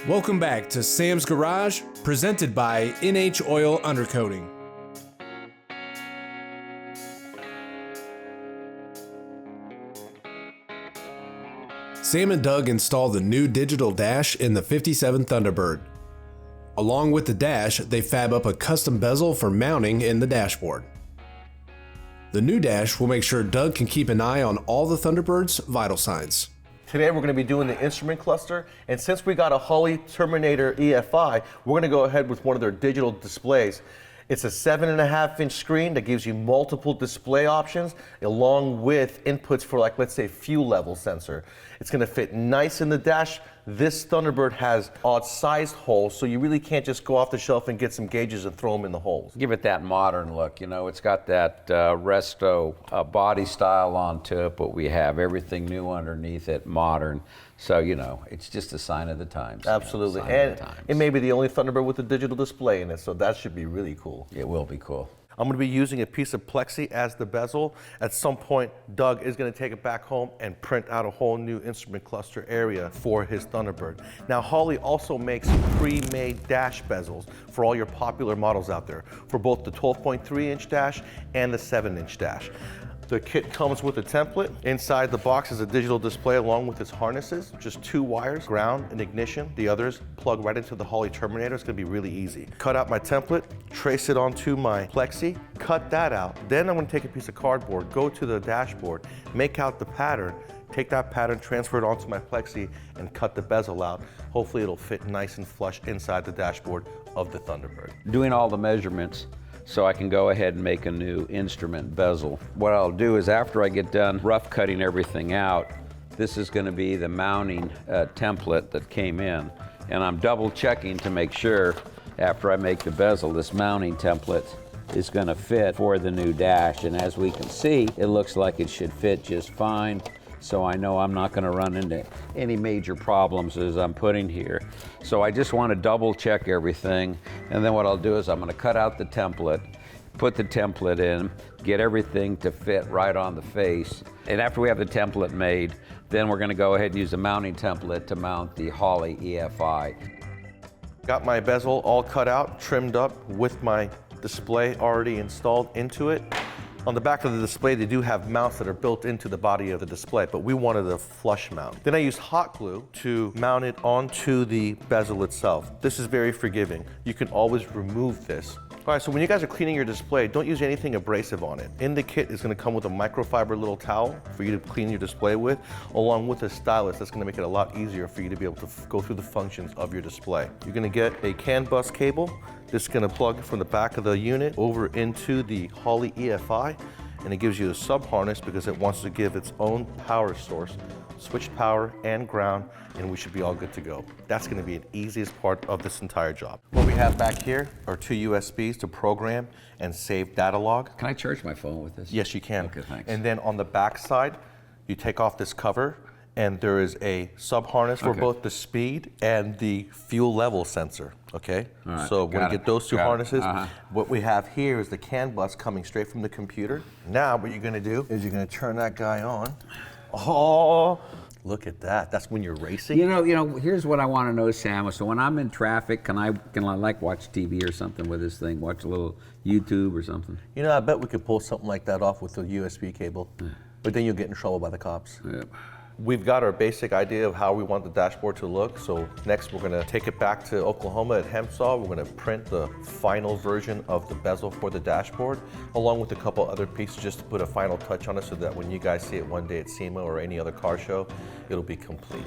Welcome back to Sam's Garage, presented by NH Oil Undercoating. Sam and Doug installed the new digital dash in the 57 Thunderbird. Along with the dash, they fab up a custom bezel for mounting in the dashboard. The new dash will make sure Doug can keep an eye on all the Thunderbird's vital signs. Today we're going to be doing the instrument cluster, and since we got a Holley Terminator EFI, we're going to go ahead with one of their digital displays. It's a 7.5-inch screen that gives you multiple display options along with inputs for, like, let's say, fuel level sensor. It's going to fit nice in the dash. This Thunderbird has odd-sized holes, so you really can't just go off the shelf and get some gauges and throw them in the holes. Give it that modern look, you know. It's got that resto body style onto it, but we have everything new underneath it, modern. So, you know, it's just a sign of the times. Absolutely, You know, sign and of the times. it may be the only Thunderbird with a digital display in it, so that should be really cool. It will be cool. I'm going to be using a piece of plexi as the bezel. At some point, Doug is going to take it back home and print out a whole new instrument cluster area for his Thunderbird. Now, Holley also makes pre-made dash bezels for all your popular models out there, for both the 12.3-inch dash and the 7-inch dash. The kit comes with a template. Inside the box is a digital display along with its harnesses. Just 2 wires, ground and ignition. The others plug right into the Holley Terminator. It's gonna be really easy. Cut out my template, trace it onto my plexi, cut that out. Then I'm gonna take a piece of cardboard, go to the dashboard, make out the pattern, take that pattern, transfer it onto my plexi, and cut the bezel out. Hopefully it'll fit nice and flush inside the dashboard of the Thunderbird. Doing all the measurements so I can go ahead and make a new instrument bezel. What I'll do is, after I get done rough cutting everything out, this is going to be the mounting template that came in. And I'm double checking to make sure, after I make the bezel, this mounting template is going to fit for the new dash. And as we can see, it looks like it should fit just fine. So I know I'm not going to run into any major problems as I'm putting here. So I just want to double check everything, and then what I'll do is I'm going to cut out the template, put the template in, get everything to fit right on the face. And after we have the template made, then we're going to go ahead and use the mounting template to mount the Holley EFI. Got my bezel all cut out, trimmed up with my display already installed into it. On the back of the display, they do have mounts that are built into the body of the display, but we wanted a flush mount. Then I used hot glue to mount it onto the bezel itself. This is very forgiving. You can always remove this. All right, so when you guys are cleaning your display, don't use anything abrasive on it. In the kit is gonna come with a microfiber little towel for you to clean your display with, along with a stylus that's gonna make it a lot easier for you to be able to go through the functions of your display. You're gonna get a CAN bus cable. This is gonna plug from the back of the unit over into the Holley EFI, and it gives you a sub harness because it wants to give its own power source, switched power and ground, and we should be all good to go. That's gonna be the easiest part of this entire job. What we have back here are 2 USBs to program and save data log. Can I charge my phone with this? Yes, you can. Okay, thanks. And then on the back side, you take off this cover, and there is a sub harness for both the speed and the fuel level sensor, okay? All right, So when you get those 2 harnesses, Uh-huh. what we have here is the CAN bus coming straight from the computer. Now what you're gonna do is you're gonna turn that guy on. Oh, look at that. That's when you're racing. You know, here's what I want to know, Sam. So when I'm in traffic, can I like watch TV or something with this thing? Watch a little YouTube or something? You know, I bet we could pull something like that off with a USB cable, but then you'll get in trouble by the cops. Yep. We've got our basic idea of how we want the dashboard to look. So next we're gonna take it back to Oklahoma at Hempsaw. We're gonna print the final version of the bezel for the dashboard, along with a couple other pieces just to put a final touch on it so that when you guys see it one day at SEMA or any other car show, it'll be complete.